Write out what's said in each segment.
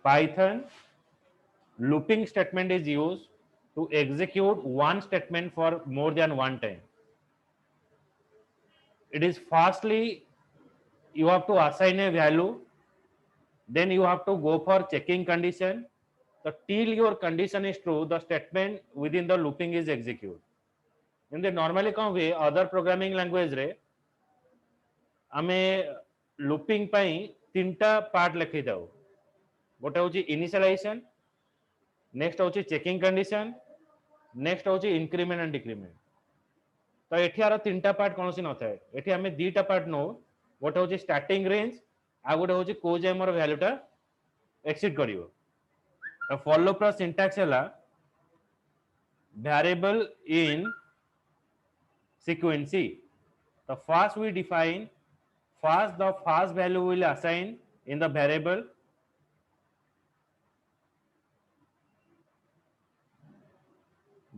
Python looping statement is used to execute one statement for more than one time. It is fastly, you have to assign a value, then you have to go for checking condition. So till your condition is true, the statement within the looping is executed. In the normally कौन हुए other programming language रे आमे looping पाई तीनटा part लिखी दाओ. गोटे होची initialization, next होची checking condition, next होची increment and decrement. तो एठी आरो तीनटा पार्ट कोनोसी न थाए. एठी आमे दीटा पार्ट नो. गोटे होची starting range, आ गोटे होची को जे हमर वैल्यू टा एक्सिट करिवो. तो for loop रा syntax हैला variable in sequence. The first we define, first the first value will assign in the variable,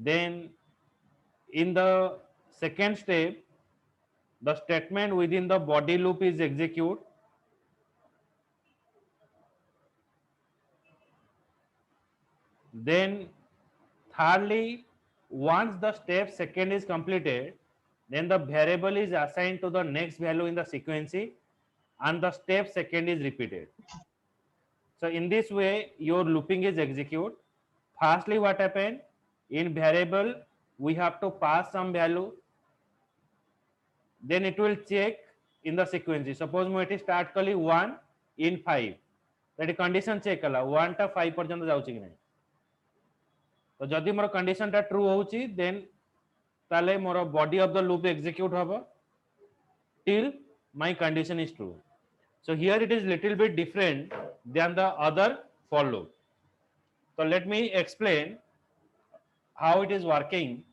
then in the second step the statement within the body loop is executed, then thirdly once the step second is completed, then the variable is assigned to the next value in the sequence and the step second is repeated. So in this way your looping is executed. Firstly what happened, in variable we have to pass some value, then it will check in the sequence. Suppose ମୁଁ ଏଠି start କଲି 1 in 5, तो condition check कला 1 टा 5 पर्यंत जाउची कि नहीं. तो जदि मोर कंडीशन टा ट्रू होउची देन ताले मोर body of the loop execute हबो till my condition is true. So here it is little bit different than the other for loop. So let me explain how it is working.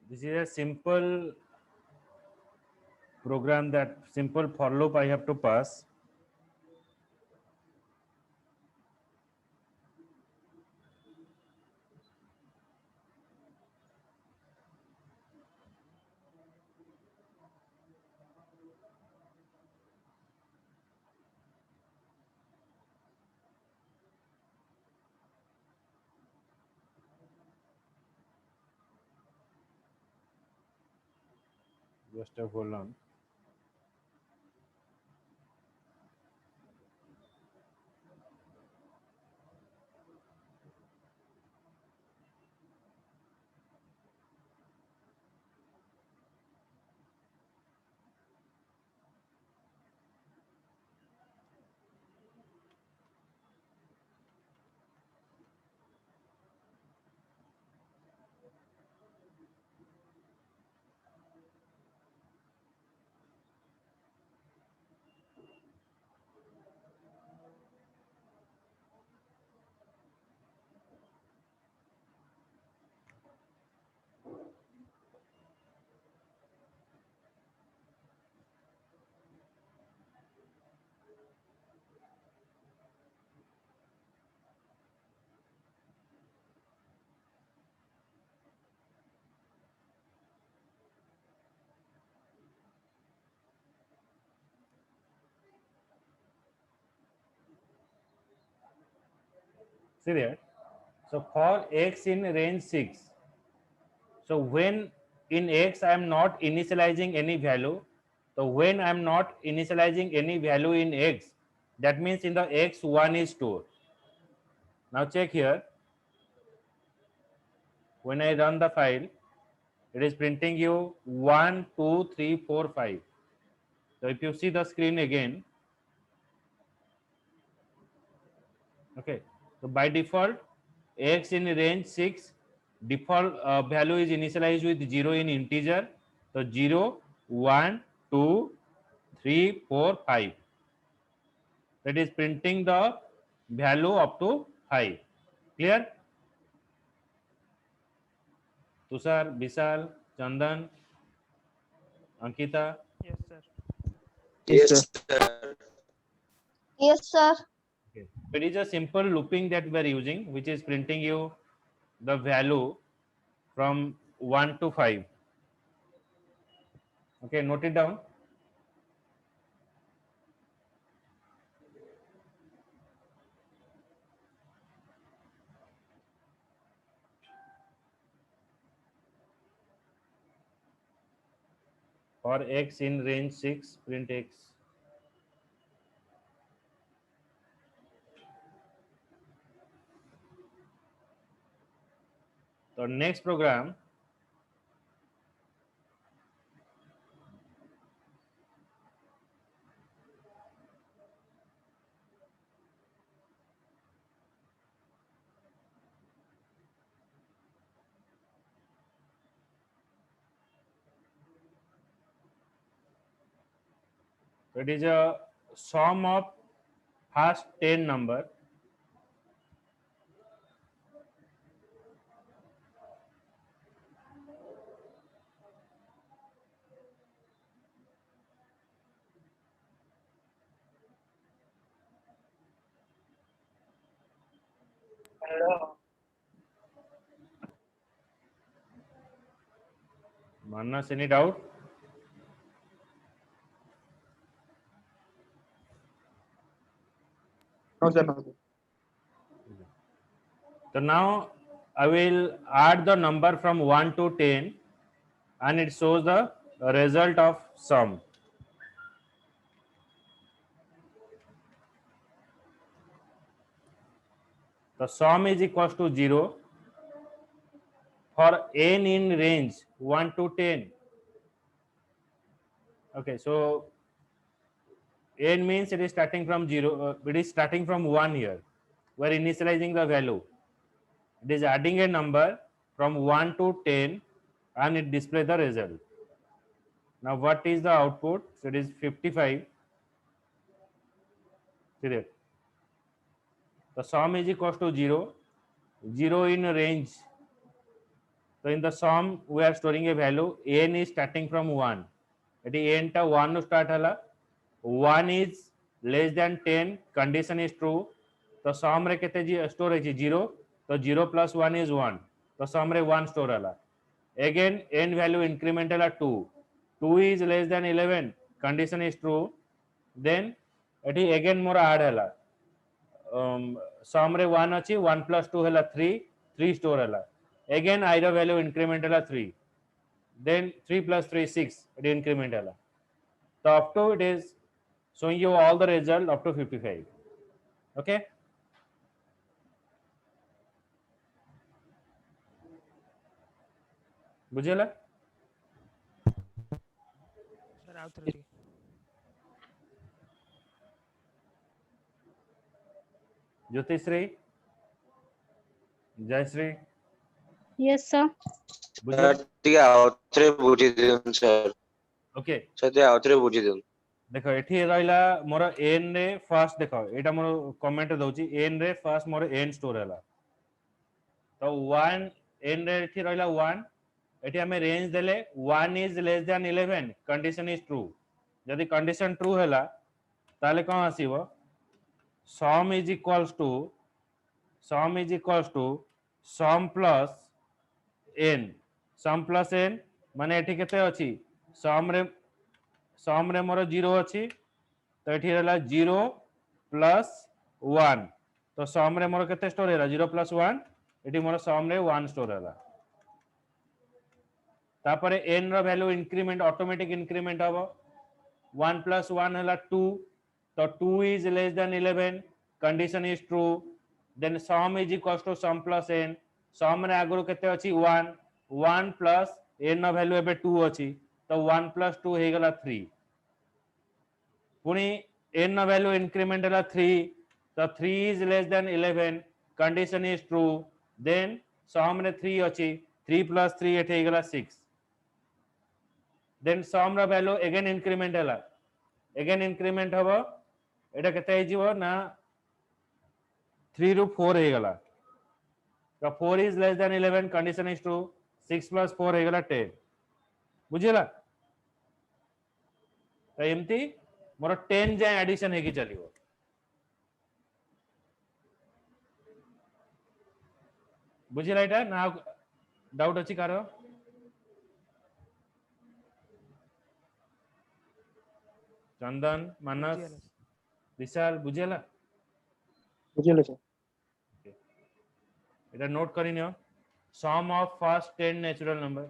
This is a simple program, that simple for loop I have to pass. just hold on. See there. So for x in range 6, so when in x I am not initializing any value, so when I am not initializing any value in x, that means in the x1 is stored. Now check here, when I run the file, it is printing you 1, 2, 3, 4, 5. So if you see the screen again, okay, so by default x in range 6, default value is initialized with 0 in integer. So 0, 1, 2, 3, 4, 5. That is printing the value up to 5. Clear? Tushar, Vishal, Chandan, Ankita. Yes, sir. Yes, sir. Yes, sir. Okay. So it is a simple looping that we are using, which is printing you the value from 1 to 5. Okay, note it down. For x in range 6, print x. So next program, it is a sum of first 10 number. Manas, any doubt? No, sir. No, sir. So now I will add the number from 1 to 10 and it shows the result of sum. The sum is equals to 0 for n in range 1 to 10. Okay, so n means it is starting from 0, it is starting from 1 here. We are initializing the value. It is adding a number from 1 to 10 and it displays the result. Now what is the output? So it is 55. See there. The sum is equals to 0, 0 in range. So in the sum we are storing a value, n is starting from 1. It is n ta 1 start hala. 1 is less than 10, condition is true. तो सम रे केते store है 0, तो 0 plus 1 is 1, तो सम रे 1 store हला. Again n value incremental are 2, 2 is less than 11, condition is true. Then eighty again more add हला, सम रे 1 अछि, 1 plus 2 हला 3, 3 स्टोर हला. Again i row value incremental are 3. then 3 plus 3 6 it increment hela. So up to it is showing you all the result up to 55. Okay, बुझेला? Sir out three Jyotishree, Jayashree, Yes, sir. बुझे? ଟିକେ ଆଉଥରେ ବୁଝି ଦିଅନ୍ତୁ sir okay, sir ଟିକେ ଆଉଥରେ ବୁଝି ଦିଅନ୍ତୁ। देख ये रहा मोर एन रे फर्स्ट देख एटा मोर कमेंट दउची एन रे फर्स्ट मोर एन स्टोर हैला तो 1 एन रे एठी रहिला 1 एठी हमें रेंज देले 1 is less than 11 condition is true यदि कंडीशन ट्रू हैला ताले कोन आसीबो sum is equals to sum plus N माने एठी केते अछि सम रे मोर 0 अछि तो एठी रहला 0 प्लस 1 तो सम रे मोर केते स्टोर हैला 0 प्लस 1 एठी मोर सम रे 1 स्टोर हैला तापरे n row value increment automatic increment हबो 1 प्लस 1 हैला 2 तो 2 is less than 11 condition is true then sum is equals to sum plus n sum रे आगरो केते अछि 1 1 प्लस n रो वैल्यू एबे 2 अछि तो 1 प्लस 2 हे गेला 3 पुनी n रो वैल्यू इंक्रीमेंट हैला 3 तो 3 is less than 11 condition is true then sum रे 3 अछि 3 प्लस 3 एठे हे गेला 6 देन सम रो वैल्यू अगेन इंक्रीमेंट हैला अगेन इंक्रीमेंट हबो एटा केते हे जिवो ना 3 रू 4 हे गेला तो 4 is less than 11 condition is true 6 plus 4 हे गेला 10 बुझिला तो एमती मोर 10 जाय एडिशन हेकी चलिवो बुझिला एटा ना डाउट अछि कारो चंदन मानस विशाल बुझेला बुझिले सर এটা নোট করে নিও sum of first 10 natural number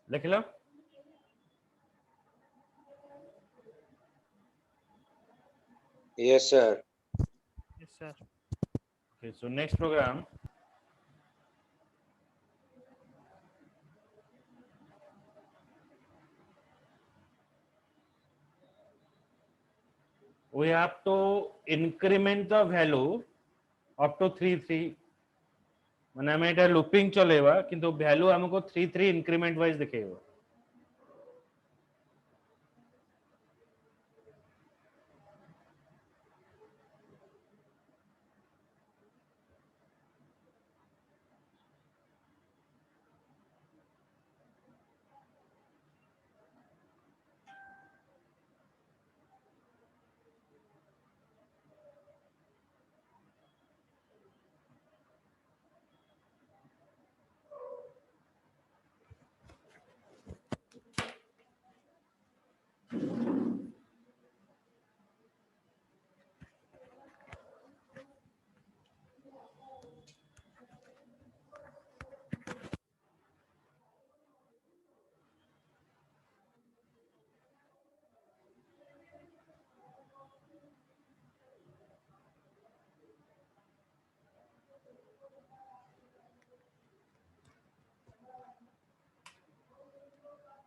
लिख लो yes sir yes sir okay so next program we have to increment the value up to 3 3 माने हमें एटा लूपिंग चलेबा किंतु वैल्यू हमको 3 3 इंक्रीमेंट वाइज दिखेबो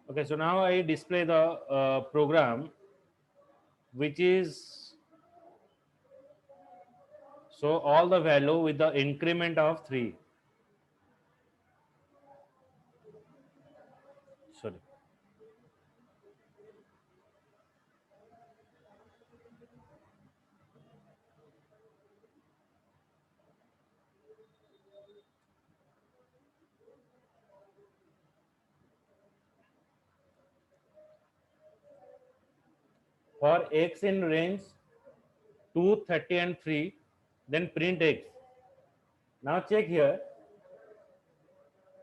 Okay, so now I display the program which is so all the value with the increment of 3. Sorry. For x in range 2, 30 and 3, then print x. Now check here.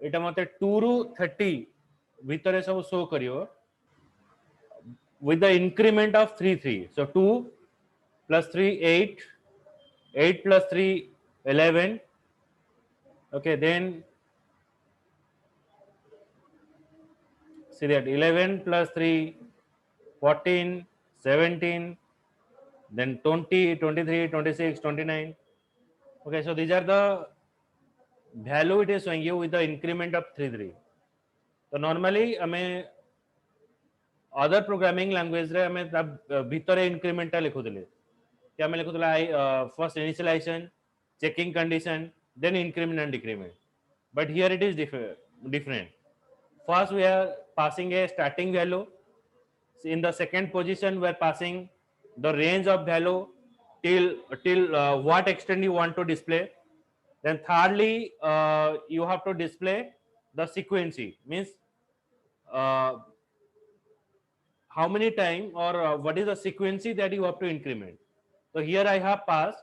এটা মতে 2 ରୁ 30 ভিতরে সব show করিও with the increment of 3 3. So 2 plus 3 8, 8 plus 3 11. Okay, then see that 11 plus 3 14, 17, then 20, 23, 26, 29. Okay, so these are the value it is showing you with the increment of 3 3. So normally हमें other programming language रे हमें तब भीतर incremental लिखो दिले कि हमें लिखो दिला first initialization, checking condition, then increment and decrement. But here it is different. First we are passing a starting value. In the second position we are passing the range of value till what extent you want to display. Then thirdly you have to display the sequency, means uh, how many time or what is the sequency that you have to increment. So here I have passed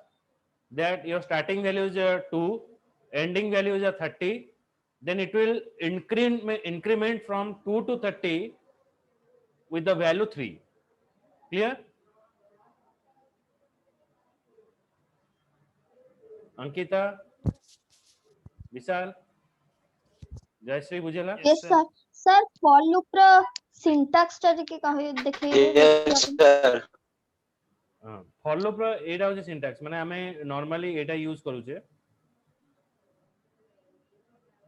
that your starting value is 2, ending value is 30, then it will increment from 2 to 30 with the value 3. Clear? Ankita, Vishal, Jayashree बुझेला? Yes, yes sir. Sir sir for loop ର syntax ଟା ଟିକେ କହି ଦେଖେଇବେ Yes, sir. For loop ର एटा होचे syntax माने हमें नॉर्मली एटा यूज करूचे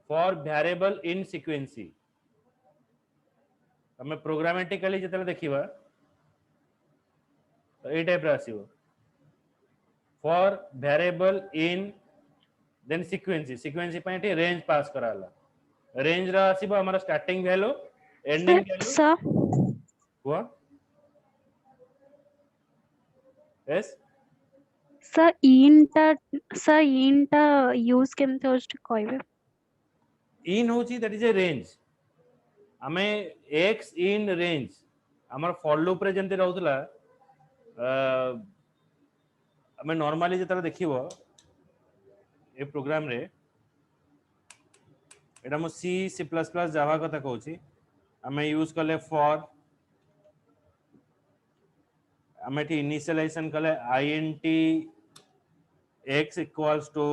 फॉर वेरिएबल इन सीक्वेंसी. हमें प्रोग्रामेटिकली जेतले देखिबा तो ए टाइप रे आसीबो for variable in then sequence पे एटी रेंज पास कराला. रेंज रा आसीबो हमरा starting value ending value Sir, हुआ. यस sir, int use केमते होस्ट कहबे? इन होची दैट इज ए रेंज. हमें x इन रेंज हमर फॉर लूप रे जेंते रहउतला हमें नॉर्मली जेतले देखिबो ए प्रोग्राम रे एटा मो सी सी प्लस प्लस जावा कथा कहूची हमें यूज कले फॉर हमें ठी इनिशियलाइजेशन कले int x equals to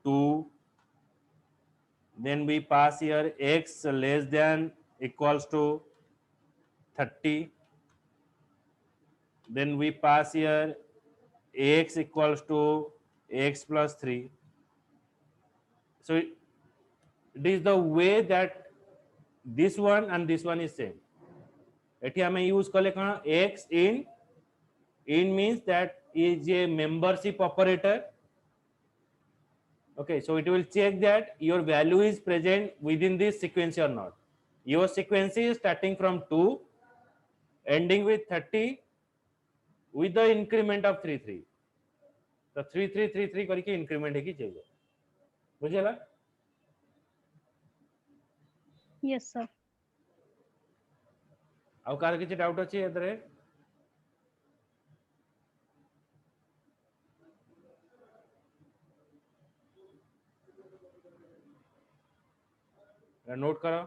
2, then we pass here x less than equals to 30, then we pass here ax equals to x plus 3. So it is the way that this one and this one is same. एठी हमें use कले कहाँ x in means that is a membership operator. Okay, so it will check that your value is present within this sequence or not. Your sequence is starting from 2 ending with 30 with the increment of 3 3. तो 3 3 3 3 करके increment है कि चाहिए बुझेला. Yes, sir. ଆଉ car କିଛି doubt ଅଛି ଏଥିରେ? नोट करो.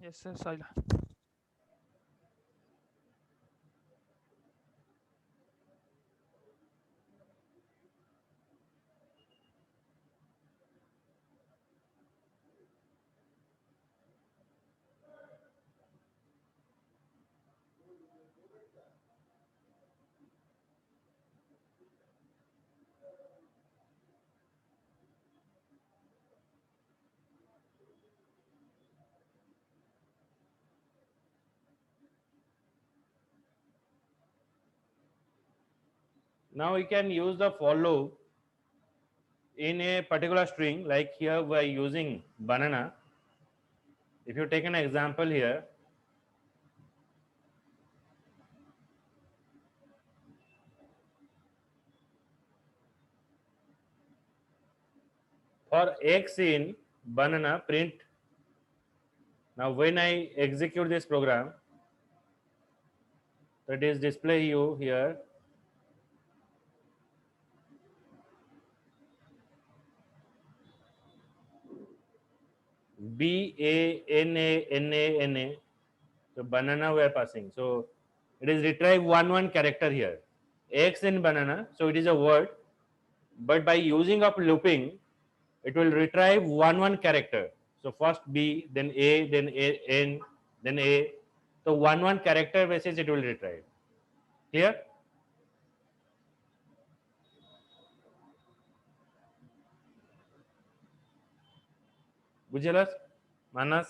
Yes, sir. Soila. Now we can use the for loop in a particular string, like here we are using banana. If you take an example here, for x in banana print. Now when I execute this program, that is display you here, BANANA. So banana we are passing. So it is retrieve one character here. X in banana. So it is a word, but by using of looping, it will retrieve one character. So first B, then A, then N, then A. So one character basis it will retrieve. Clear? Bujelas? Manas?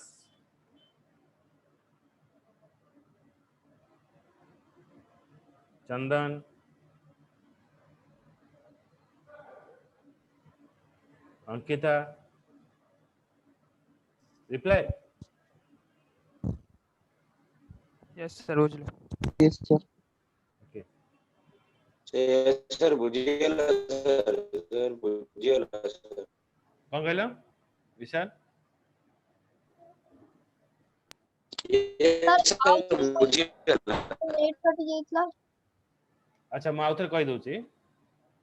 Chandan? Ankita? Reply. Yes, sir. Ujlu. Yes, sir. Okay. Yes, sir. ବୁଝିଗଲା sir. Sir, ବୁଝିଗଲା sir. କଣ କହିଲ ବିଶାଲ? Yes, sir. ବୁଝିଗଲା. Net କଟି ଯାଇଥିଲା। ଆଚ୍ଛା ମୁଁ ଆଉଥରେ କହିଦଉଛି,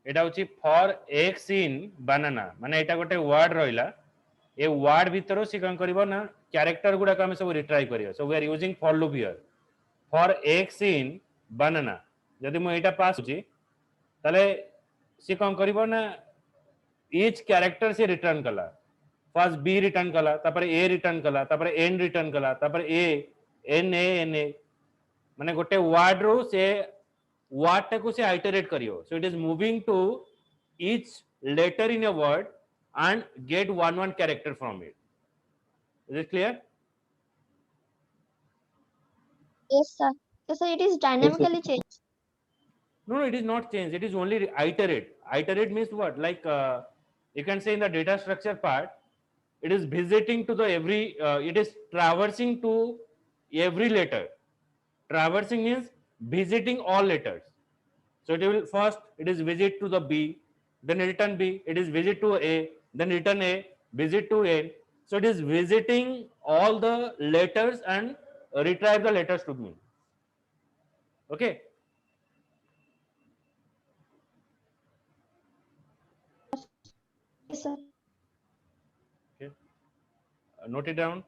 ଏଇଟା ହଉଛି ଫର୍ ଏକ୍ସ ଇନ୍ ବାନାନା, ମାନେ ଏଇଟା ଗୋଟେ ୱାର୍ଡ ରହିଲା। ଏ ୱାର୍ଡ ଭିତରୁ ସେ କ'ଣ କରିବ ନା କ୍ୟାରେକ୍ଟର ଗୁଡାକ ଆମେ ସବୁ ରିଟ୍ରାଇଭ୍ କରିବା। So we are using for loop here for x in banana. ଯଦି ମୁଁ ଏଇଟା ପାସ୍ ହେଉଛି ତାହେଲେ ସେ କ'ଣ କରିବ ନା ଇଚ୍ କ୍ୟାରେକ୍ଟର ସେ ରିଟର୍ନ କଲା। फर्स्ट बी रिटर्न कला, तापर ए रिटर्न कला, तापर एन रिटर्न कला, तापर ए एन ए माने गोटे वर्ड रो से वर्ड टाको से आइटरेट करियो। So it is moving to each letter in a word and get one character from it. Is it clear? Yes, sir. Yes, sir. It is dynamically changed. No, it is not changed. It is only iterate. Iterate means what? Like you can say in the data structure part, it is visiting to the every. It is traversing to every letter. Traversing means visiting all letters. So it will first it is visit to the B, then return B. It is visit to A, then return A, visit to N. So it is visiting all the letters and retrieve the letters to me. Okay. Yes, sir. Okay. Note it down.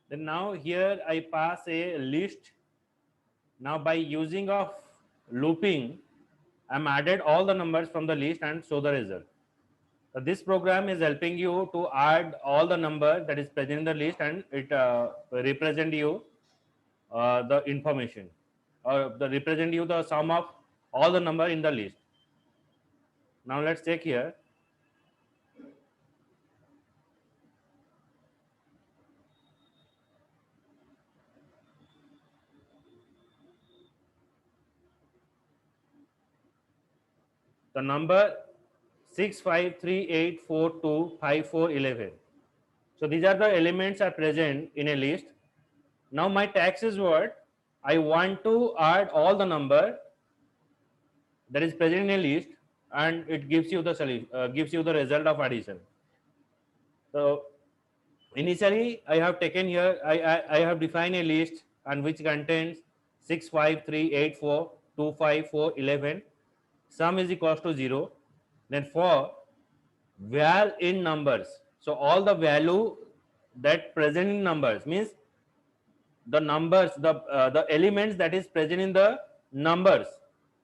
Then now here I pass a list. Now by using of looping, I'm added all the numbers from the list and show the result. So this program is helping you to add all the number that is present in the list, and it represent you the information, or the represent you the sum of all the number in the list. Now let's check here. The number 653842541. So these are the elements are present in a list. Now my task is what? I want to add all the number that is present in a list, and it gives you the solution, gives you the result of addition. So initially I have taken here, I have defined a list and which contains 653842541. Sum is equals to 0. Then for val in numbers, so all the value that present in numbers means the numbers, the elements that is present in the numbers,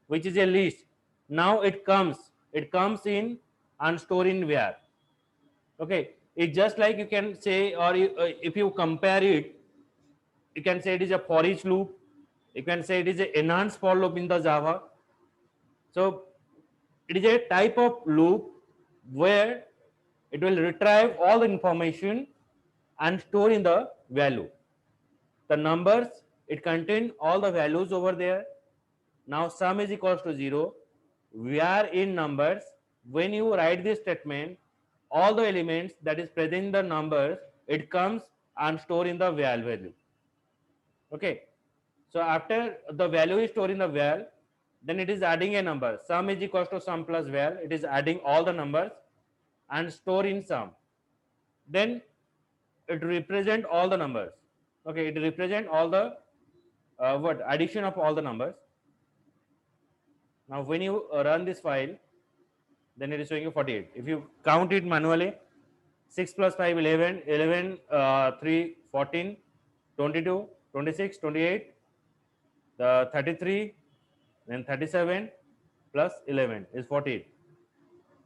which is a list. Now it comes in and store in var. Okay, it's just like you can say, or if you compare it, you can say it is a for each loop, you can say it is a enhanced for loop in the Java. So it is a type of loop where it will retrieve all the information and store in the value. The numbers, it contain all the values over there. Now sum is equals to 0. We are in numbers. When you write this statement, all the elements that is present in the numbers, it comes and store in the val value. Okay. So after the value is stored in the val, then it is adding a number. Sum is equals to sum plus val. It is adding all the numbers and store in sum. Then it represent all the numbers. Okay, it represent all the addition of all the numbers. Now when you run this file, then it is showing you 48. If you count it manually, 6 plus 5 11, 11 3 14, 22, 26, 28, 33, then 37 plus 11 is 48.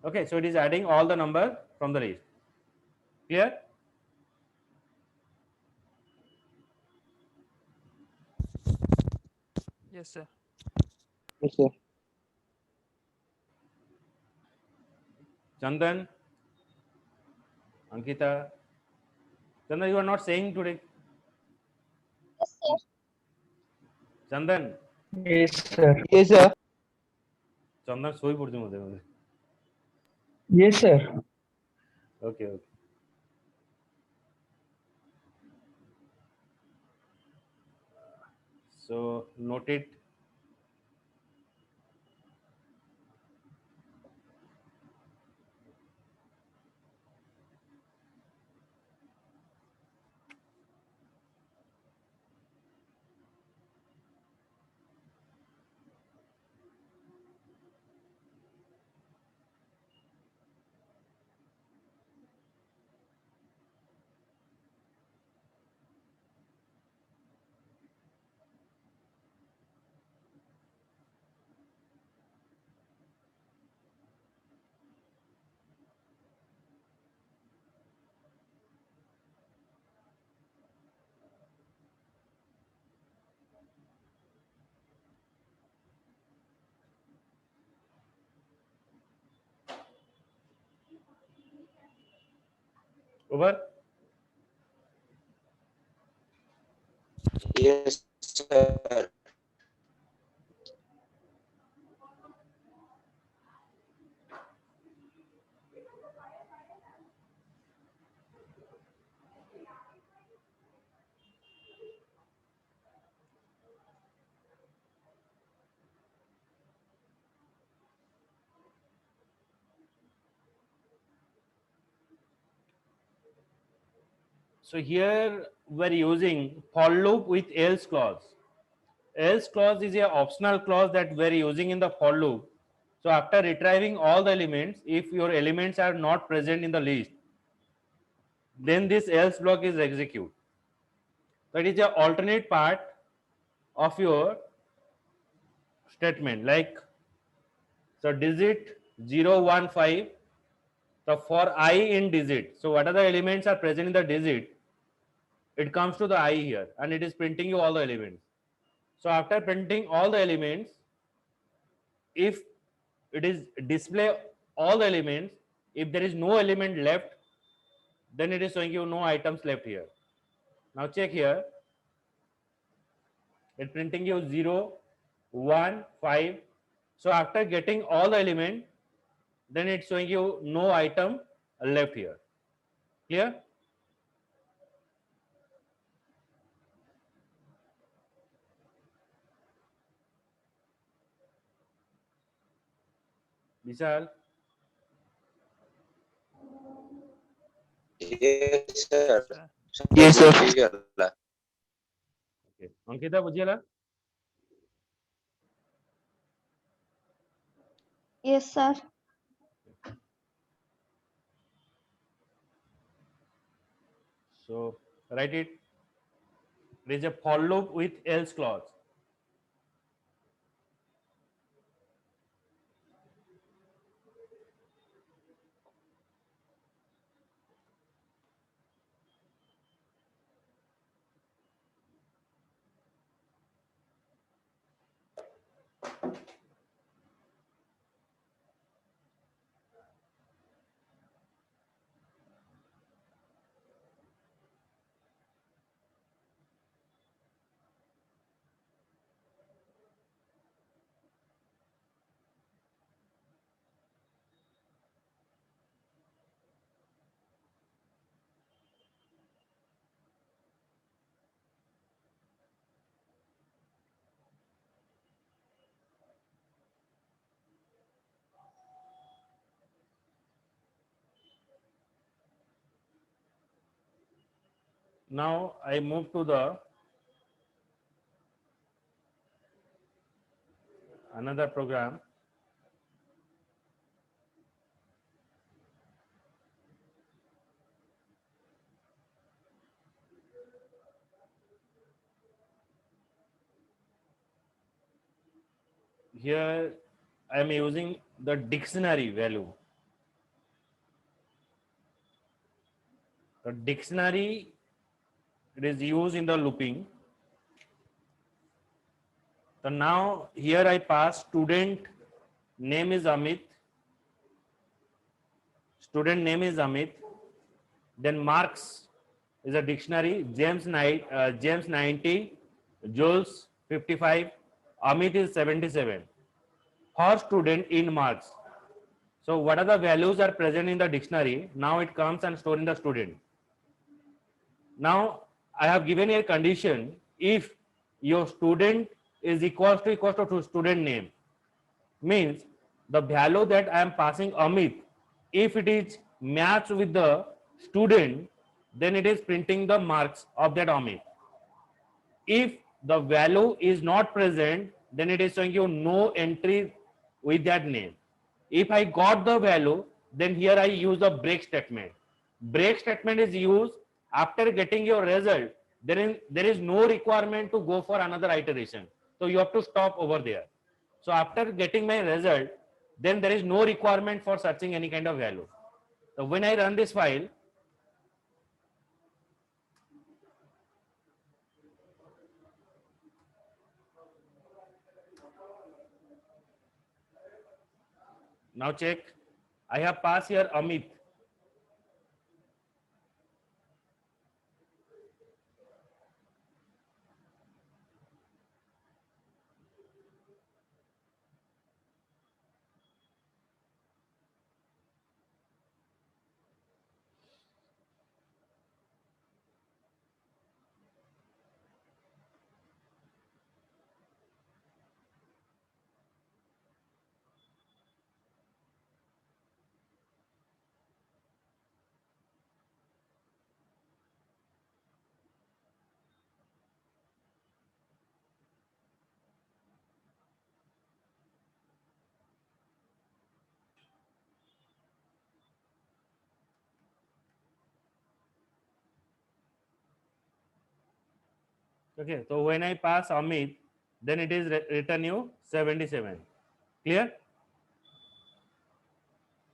Okay, so it is adding all the number from the list. Clear? Yes, sir. Yes, sir. Chandan, Ankita, Chandan, you are not saying today. Yes, sir. Chandan, Yes, sir. Yes, sir. Chandan सोई पड़ती मुझे मुझे. Yes, sir. Okay, okay. So note it. Over. Yes, sir. So here we're using for loop with else clause. Else clause is a optional clause that we're using in the for loop. So after retrieving all the elements, if your elements are not present in the list, then this else block is execute. That is the alternate part of your statement. Like, so digit 0, 1, 5. So for I in digit, so what are the elements are present in the digit? It comes to the I here, and it is printing you all the elements. So after printing all the elements, if it is display all the elements, if there is no element left, then it is showing you no items left here. Now check here, it printing you 0, 1, 5. So after getting all the element, then it's showing you no item left here. Clear? Vishal? Yes, sir. Sir. Yes, sir. Clear. Okay. Ankita, bujhela? Yes, sir. So write it. There is a for loop with else clause. Now I move to the another program. Here I am using the dictionary value. The dictionary, it is used in the looping. So now here I pass student name is Amit. Student name is Amit. Then marks is a dictionary. James 90, Jules 55, Amit is 77. For student in marks. So what are the values are present in the dictionary? Now it comes and stored in the student. Now I have given a condition if your student is equals to student name, means the value that I am passing Amit, if it is matched with the student, then it is printing the marks of that Amit. If the value is not present, then it is showing you no entry with that name. If I got the value, then here I use the break statement. Break statement is used after getting your result. There is no requirement to go for another iteration. So you have to stop over there. So after getting my result, then there is no requirement for searching any kind of value. So when I run this file, now check, I have passed here Amit. Okay, so when I pass Amit, then it is return you 77. Clear?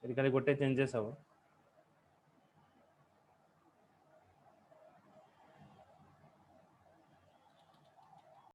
ଏଠି ଖାଲି ଗୋଟେ changes ହବ